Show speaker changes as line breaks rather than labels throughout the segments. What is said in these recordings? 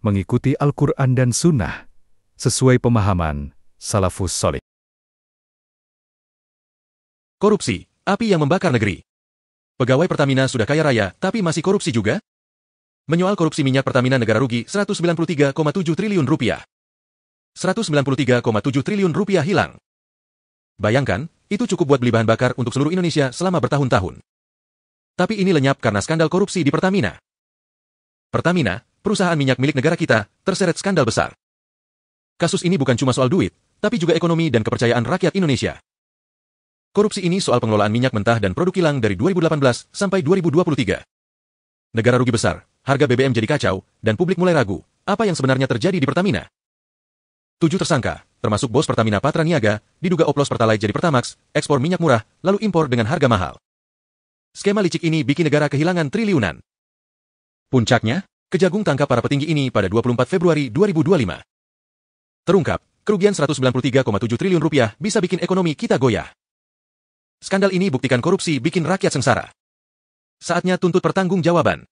mengikuti Al-Quran dan Sunnah, sesuai pemahaman Salafus Shalih.
Korupsi, api yang membakar negeri. Pegawai Pertamina sudah kaya raya, tapi masih korupsi juga? Menyoal korupsi minyak Pertamina, negara rugi 193,7 triliun rupiah. 193,7 triliun rupiah hilang. Bayangkan, itu cukup buat beli bahan bakar untuk seluruh Indonesia selama bertahun-tahun. Tapi ini lenyap karena skandal korupsi di Pertamina. Pertamina, perusahaan minyak milik negara kita, terseret skandal besar. Kasus ini bukan cuma soal duit, tapi juga ekonomi dan kepercayaan rakyat Indonesia. Korupsi ini soal pengelolaan minyak mentah dan produk kilang dari 2018 sampai 2023. Negara rugi besar, harga BBM jadi kacau, dan publik mulai ragu, apa yang sebenarnya terjadi di Pertamina. 7 tersangka, termasuk bos Pertamina Patra Niaga, diduga oplos Pertalite jadi Pertamax, ekspor minyak murah, lalu impor dengan harga mahal. Skema licik ini bikin negara kehilangan triliunan. Puncaknya, Kejagung tangkap para petinggi ini pada 24 Februari 2025. Terungkap, kerugian 193,7 triliun rupiah bisa bikin ekonomi kita goyah. Skandal ini buktikan korupsi bikin rakyat sengsara. Saatnya tuntut pertanggungjawaban.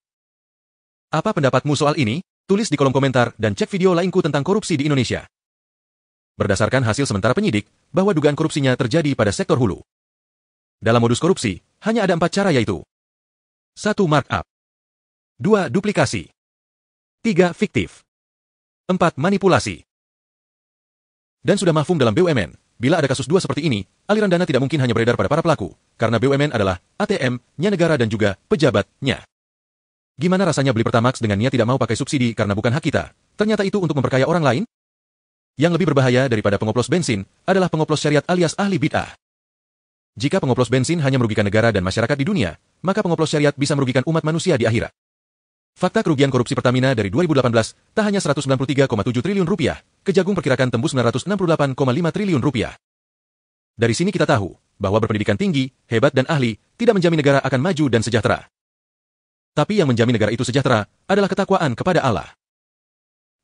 Apa pendapatmu soal ini? Tulis di kolom komentar dan cek video lainku tentang korupsi di Indonesia. Berdasarkan hasil sementara penyidik, bahwa dugaan korupsinya terjadi pada sektor hulu. Dalam modus korupsi, hanya ada 4 cara, yaitu 1. Markup, 2. Duplikasi, 3. Fiktif, 4. Manipulasi. Dan sudah mafhum dalam BUMN, bila ada kasus 2 seperti ini, aliran dana tidak mungkin hanya beredar pada para pelaku, karena BUMN adalah ATM-nya negara dan juga pejabatnya. Gimana rasanya beli Pertamax dengan niat tidak mau pakai subsidi karena bukan hak kita, ternyata itu untuk memperkaya orang lain? Yang lebih berbahaya daripada pengoplos bensin, adalah pengoplos syariat alias ahli bid'ah. Jika pengoplos bensin hanya merugikan negara dan masyarakat di dunia, maka pengoplos syariat bisa merugikan umat manusia di akhirat. Fakta kerugian korupsi Pertamina dari 2018, tak hanya 193,7 triliun rupiah, Kejagung perkirakan tembus 968,5 triliun rupiah. Dari sini kita tahu, bahwa berpendidikan tinggi, hebat dan ahli, tidak menjamin negara akan maju dan sejahtera. Tapi yang menjamin negara itu sejahtera, adalah ketakwaan kepada Allah.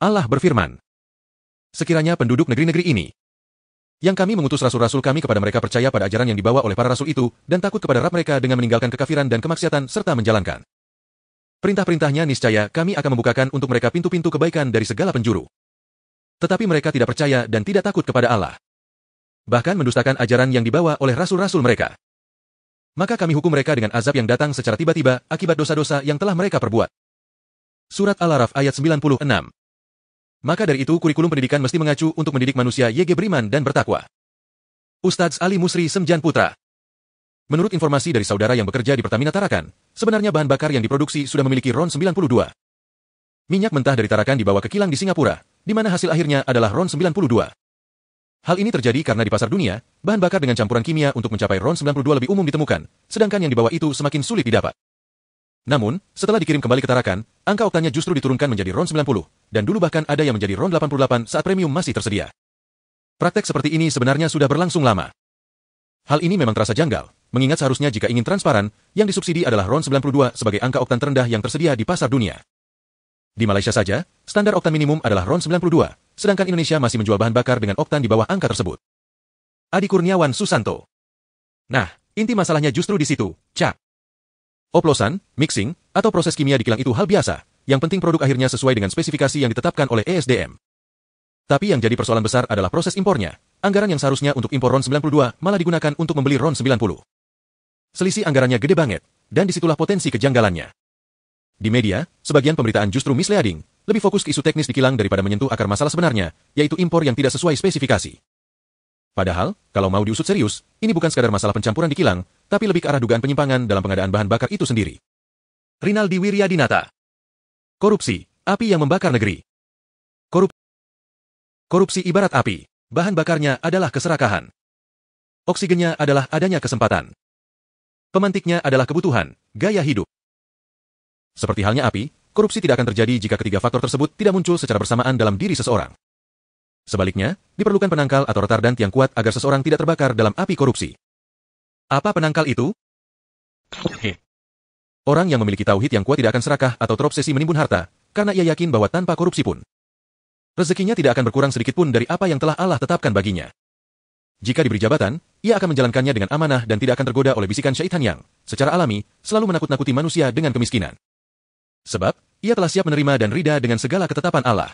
Allah berfirman, sekiranya penduduk negeri-negeri ini, yang kami mengutus rasul-rasul kami kepada mereka percaya pada ajaran yang dibawa oleh para rasul itu, dan takut kepada Rabb mereka dengan meninggalkan kekafiran dan kemaksiatan serta menjalankan perintah-perintahnya, niscaya kami akan membukakan untuk mereka pintu-pintu kebaikan dari segala penjuru. Tetapi mereka tidak percaya dan tidak takut kepada Allah. Bahkan mendustakan ajaran yang dibawa oleh rasul-rasul mereka. Maka kami hukum mereka dengan azab yang datang secara tiba-tiba akibat dosa-dosa yang telah mereka perbuat. Surat Al-Araf ayat 96. Maka dari itu kurikulum pendidikan mesti mengacu untuk mendidik manusia YG beriman dan bertakwa. Ustadz Ali Musri Semjan Putra. Menurut informasi dari saudara yang bekerja di Pertamina Tarakan, sebenarnya bahan bakar yang diproduksi sudah memiliki RON 92. Minyak mentah dari Tarakan dibawa ke kilang di Singapura, di mana hasil akhirnya adalah RON 92. Hal ini terjadi karena di pasar dunia, bahan bakar dengan campuran kimia untuk mencapai RON 92 lebih umum ditemukan, sedangkan yang di bawah itu semakin sulit didapat. Namun, setelah dikirim kembali ke Tarakan, angka oktannya justru diturunkan menjadi RON 90, dan dulu bahkan ada yang menjadi RON 88 saat premium masih tersedia. Praktek seperti ini sebenarnya sudah berlangsung lama. Hal ini memang terasa janggal, mengingat seharusnya jika ingin transparan, yang disubsidi adalah RON 92 sebagai angka oktan terendah yang tersedia di pasar dunia. Di Malaysia saja, standar oktan minimum adalah RON 92, sedangkan Indonesia masih menjual bahan bakar dengan oktan di bawah angka tersebut. Adi Kurniawan Susanto. Nah, inti masalahnya justru di situ, Cak. Oplosan, mixing, atau proses kimia di kilang itu hal biasa, yang penting produk akhirnya sesuai dengan spesifikasi yang ditetapkan oleh ESDM. Tapi yang jadi persoalan besar adalah proses impornya. Anggaran yang seharusnya untuk impor RON 92 malah digunakan untuk membeli RON 90. Selisih anggarannya gede banget, dan disitulah potensi kejanggalannya. Di media, sebagian pemberitaan justru misleading, lebih fokus ke isu teknis di kilang daripada menyentuh akar masalah sebenarnya, yaitu impor yang tidak sesuai spesifikasi. Padahal, kalau mau diusut serius, ini bukan sekadar masalah pencampuran di kilang, tapi lebih ke arah dugaan penyimpangan dalam pengadaan bahan bakar itu sendiri. Rinaldi Wiryadinata. Korupsi, api yang membakar negeri. Korupsi ibarat api, bahan bakarnya adalah keserakahan. Oksigennya adalah adanya kesempatan. Pemantiknya adalah kebutuhan, gaya hidup. Seperti halnya api, korupsi tidak akan terjadi jika ketiga faktor tersebut tidak muncul secara bersamaan dalam diri seseorang. Sebaliknya, diperlukan penangkal atau retardant yang kuat agar seseorang tidak terbakar dalam api korupsi. Apa penangkal itu? Orang yang memiliki tauhid yang kuat tidak akan serakah atau terobsesi menimbun harta, karena ia yakin bahwa tanpa korupsi pun rezekinya tidak akan berkurang sedikitpun dari apa yang telah Allah tetapkan baginya. Jika diberi jabatan, ia akan menjalankannya dengan amanah dan tidak akan tergoda oleh bisikan syaitan yang, secara alami, selalu menakut-nakuti manusia dengan kemiskinan. Sebab, ia telah siap menerima dan rida dengan segala ketetapan Allah.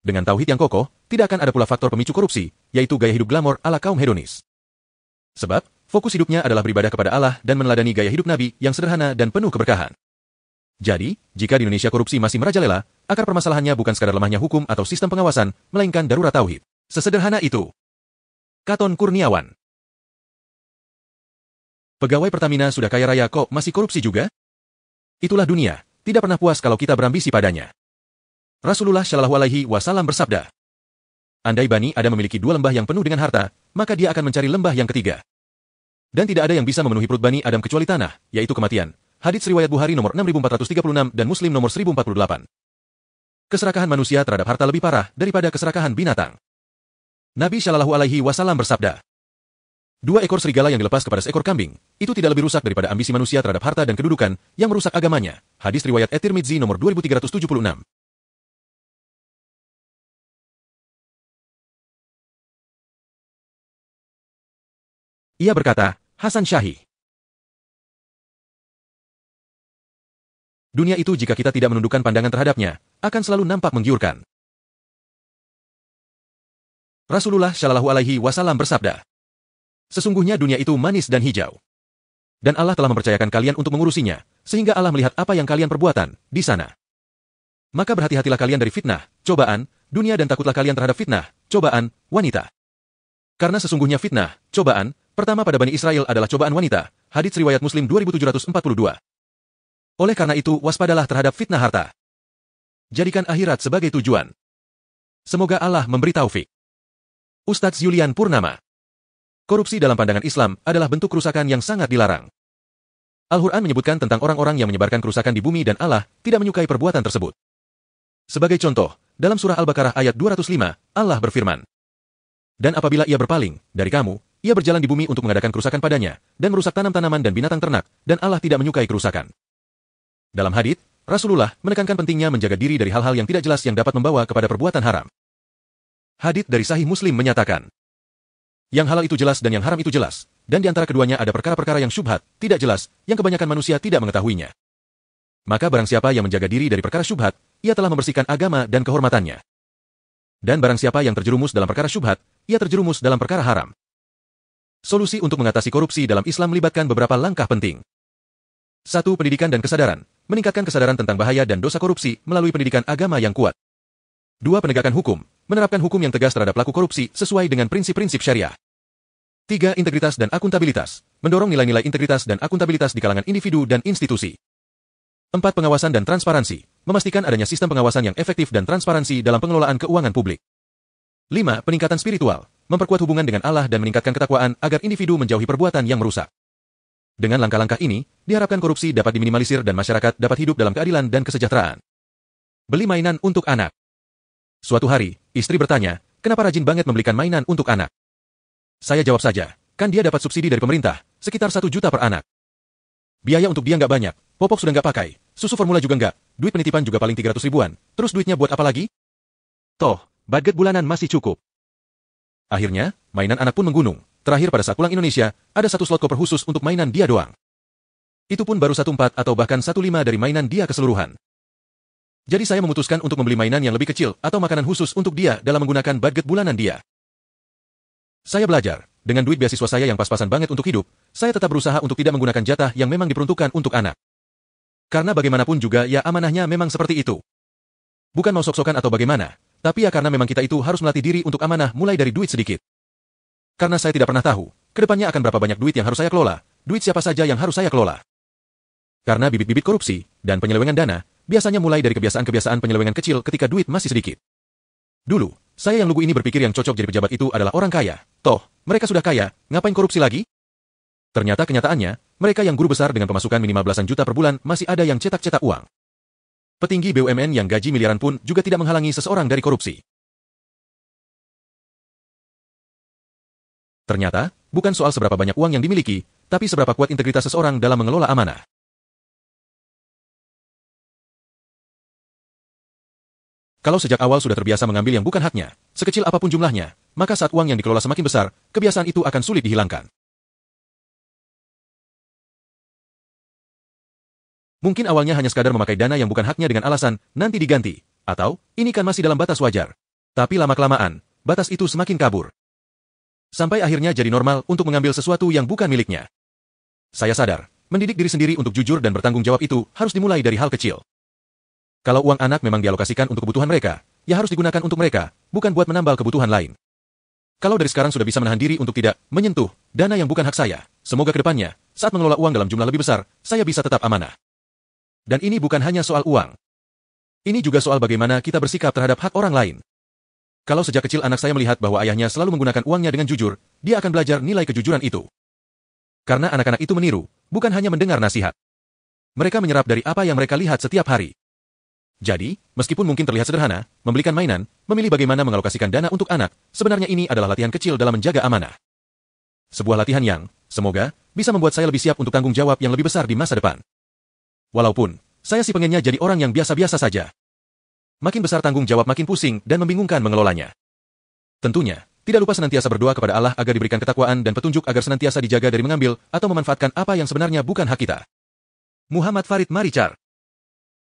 Dengan tauhid yang kokoh, tidak akan ada pula faktor pemicu korupsi, yaitu gaya hidup glamor ala kaum hedonis. Sebab, fokus hidupnya adalah beribadah kepada Allah dan meneladani gaya hidup Nabi yang sederhana dan penuh keberkahan. Jadi, jika di Indonesia korupsi masih merajalela, akar permasalahannya bukan sekadar lemahnya hukum atau sistem pengawasan, melainkan darurat tauhid. Sesederhana itu. Katon Kurniawan. Pegawai Pertamina sudah kaya raya kok masih korupsi juga? Itulah dunia, tidak pernah puas kalau kita berambisi padanya. Rasulullah Shallallahu Alaihi Wasallam bersabda, andai Bani Adam memiliki 2 lembah yang penuh dengan harta, maka dia akan mencari lembah yang ketiga. Dan tidak ada yang bisa memenuhi perut Bani Adam kecuali tanah, yaitu kematian. Hadits riwayat Bukhari nomor 6436 dan Muslim nomor 1048. Keserakahan manusia terhadap harta lebih parah daripada keserakahan binatang. Nabi Shallallahu Alaihi Wasallam bersabda, 2 ekor serigala yang dilepas kepada seekor kambing, itu tidak lebih rusak daripada ambisi manusia terhadap harta dan kedudukan yang merusak agamanya. Hadis riwayat At-Tirmidzi nomor 2376. Ia berkata, Hasan Syahih. Dunia itu jika kita tidak menundukkan pandangan terhadapnya, akan selalu nampak menggiurkan. Rasulullah Shallallahu Alaihi Wasallam bersabda, sesungguhnya dunia itu manis dan hijau. Dan Allah telah mempercayakan kalian untuk mengurusinya, sehingga Allah melihat apa yang kalian perbuatan di sana. Maka berhati-hatilah kalian dari fitnah, cobaan, dunia dan takutlah kalian terhadap fitnah, cobaan, wanita. Karena sesungguhnya fitnah, cobaan, pertama pada Bani Israel adalah cobaan wanita. Hadits riwayat Muslim 2742. Oleh karena itu, waspadalah terhadap fitnah harta. Jadikan akhirat sebagai tujuan. Semoga Allah memberi taufik. Ustadz Julian Purnama. Korupsi dalam pandangan Islam adalah bentuk kerusakan yang sangat dilarang. Al-Quran menyebutkan tentang orang-orang yang menyebarkan kerusakan di bumi dan Allah tidak menyukai perbuatan tersebut. Sebagai contoh, dalam surah Al-Baqarah ayat 205, Allah berfirman, dan apabila ia berpaling dari kamu, ia berjalan di bumi untuk mengadakan kerusakan padanya, dan merusak tanam-tanaman dan binatang ternak, dan Allah tidak menyukai kerusakan. Dalam hadits, Rasulullah menekankan pentingnya menjaga diri dari hal-hal yang tidak jelas yang dapat membawa kepada perbuatan haram. Hadits dari Sahih Muslim menyatakan, yang halal itu jelas dan yang haram itu jelas, dan di antara keduanya ada perkara-perkara yang syubhat, tidak jelas, yang kebanyakan manusia tidak mengetahuinya. Maka barang siapa yang menjaga diri dari perkara syubhat, ia telah membersihkan agama dan kehormatannya. Dan barang siapa yang terjerumus dalam perkara syubhat, ia terjerumus dalam perkara haram. Solusi untuk mengatasi korupsi dalam Islam melibatkan beberapa langkah penting. 1. Pendidikan dan kesadaran. Meningkatkan kesadaran tentang bahaya dan dosa korupsi melalui pendidikan agama yang kuat. 2. Penegakan hukum. Menerapkan hukum yang tegas terhadap pelaku korupsi sesuai dengan prinsip-prinsip syariah. 3. Integritas dan akuntabilitas. Mendorong nilai-nilai integritas dan akuntabilitas di kalangan individu dan institusi. 4. Pengawasan dan transparansi. Memastikan adanya sistem pengawasan yang efektif dan transparansi dalam pengelolaan keuangan publik. 5. Peningkatan spiritual. Memperkuat hubungan dengan Allah dan meningkatkan ketakwaan agar individu menjauhi perbuatan yang merusak. Dengan langkah-langkah ini, diharapkan korupsi dapat diminimalisir dan masyarakat dapat hidup dalam keadilan dan kesejahteraan. Beli mainan untuk anak. Suatu hari, istri bertanya, kenapa rajin banget membelikan mainan untuk anak? Saya jawab saja, kan dia dapat subsidi dari pemerintah, sekitar 1 juta per anak. Biaya untuk dia nggak banyak, popok sudah nggak pakai, susu formula juga nggak, duit penitipan juga paling 300 ribuan, terus duitnya buat apa lagi? Toh, budget bulanan masih cukup. Akhirnya, mainan anak pun menggunung. Terakhir pada saat pulang Indonesia, ada 1 slot koper khusus untuk mainan dia doang. Itu pun baru 1/4 atau bahkan 1/5 dari mainan dia keseluruhan. Jadi saya memutuskan untuk membeli mainan yang lebih kecil atau makanan khusus untuk dia dalam menggunakan budget bulanan dia. Saya belajar, dengan duit beasiswa saya yang pas-pasan banget untuk hidup, saya tetap berusaha untuk tidak menggunakan jatah yang memang diperuntukkan untuk anak. Karena bagaimanapun juga ya amanahnya memang seperti itu. Bukan mau sok-sokan atau bagaimana, tapi ya karena memang kita itu harus melatih diri untuk amanah mulai dari duit sedikit. Karena saya tidak pernah tahu, kedepannya akan berapa banyak duit yang harus saya kelola, duit siapa saja yang harus saya kelola. Karena bibit-bibit korupsi dan penyelewengan dana, biasanya mulai dari kebiasaan-kebiasaan penyelewengan kecil ketika duit masih sedikit. Dulu, saya yang lugu ini berpikir yang cocok jadi pejabat itu adalah orang kaya. Toh, mereka sudah kaya, ngapain korupsi lagi? Ternyata kenyataannya, mereka yang guru besar dengan pemasukan minimal belasan juta per bulan masih ada yang cetak-cetak uang. Petinggi BUMN yang gaji miliaran pun juga tidak menghalangi seseorang dari korupsi. Ternyata, bukan soal seberapa banyak uang yang dimiliki, tapi seberapa kuat integritas seseorang dalam mengelola amanah. Kalau sejak awal sudah terbiasa mengambil yang bukan haknya, sekecil apapun jumlahnya, maka saat uang yang dikelola semakin besar, kebiasaan itu akan sulit dihilangkan. Mungkin awalnya hanya sekadar memakai dana yang bukan haknya dengan alasan nanti diganti, atau ini kan masih dalam batas wajar. Tapi lama-kelamaan, batas itu semakin kabur. Sampai akhirnya jadi normal untuk mengambil sesuatu yang bukan miliknya. Saya sadar, mendidik diri sendiri untuk jujur dan bertanggung jawab itu harus dimulai dari hal kecil. Kalau uang anak memang dialokasikan untuk kebutuhan mereka, ya harus digunakan untuk mereka, bukan buat menambal kebutuhan lain. Kalau dari sekarang sudah bisa menahan diri untuk tidak menyentuh dana yang bukan hak saya, semoga ke depannya, saat mengelola uang dalam jumlah lebih besar, saya bisa tetap amanah. Dan ini bukan hanya soal uang. Ini juga soal bagaimana kita bersikap terhadap hak orang lain. Kalau sejak kecil anak saya melihat bahwa ayahnya selalu menggunakan uangnya dengan jujur, dia akan belajar nilai kejujuran itu. Karena anak-anak itu meniru, bukan hanya mendengar nasihat. Mereka menyerap dari apa yang mereka lihat setiap hari. Jadi, meskipun mungkin terlihat sederhana, membelikan mainan, memilih bagaimana mengalokasikan dana untuk anak, sebenarnya ini adalah latihan kecil dalam menjaga amanah. Sebuah latihan yang, semoga, bisa membuat saya lebih siap untuk tanggung jawab yang lebih besar di masa depan. Walaupun, saya sih pengennya jadi orang yang biasa-biasa saja. Makin besar tanggung jawab makin pusing dan membingungkan mengelolanya. Tentunya, tidak lupa senantiasa berdoa kepada Allah agar diberikan ketakwaan dan petunjuk agar senantiasa dijaga dari mengambil atau memanfaatkan apa yang sebenarnya bukan hak kita. Muhammad Farid Maricar.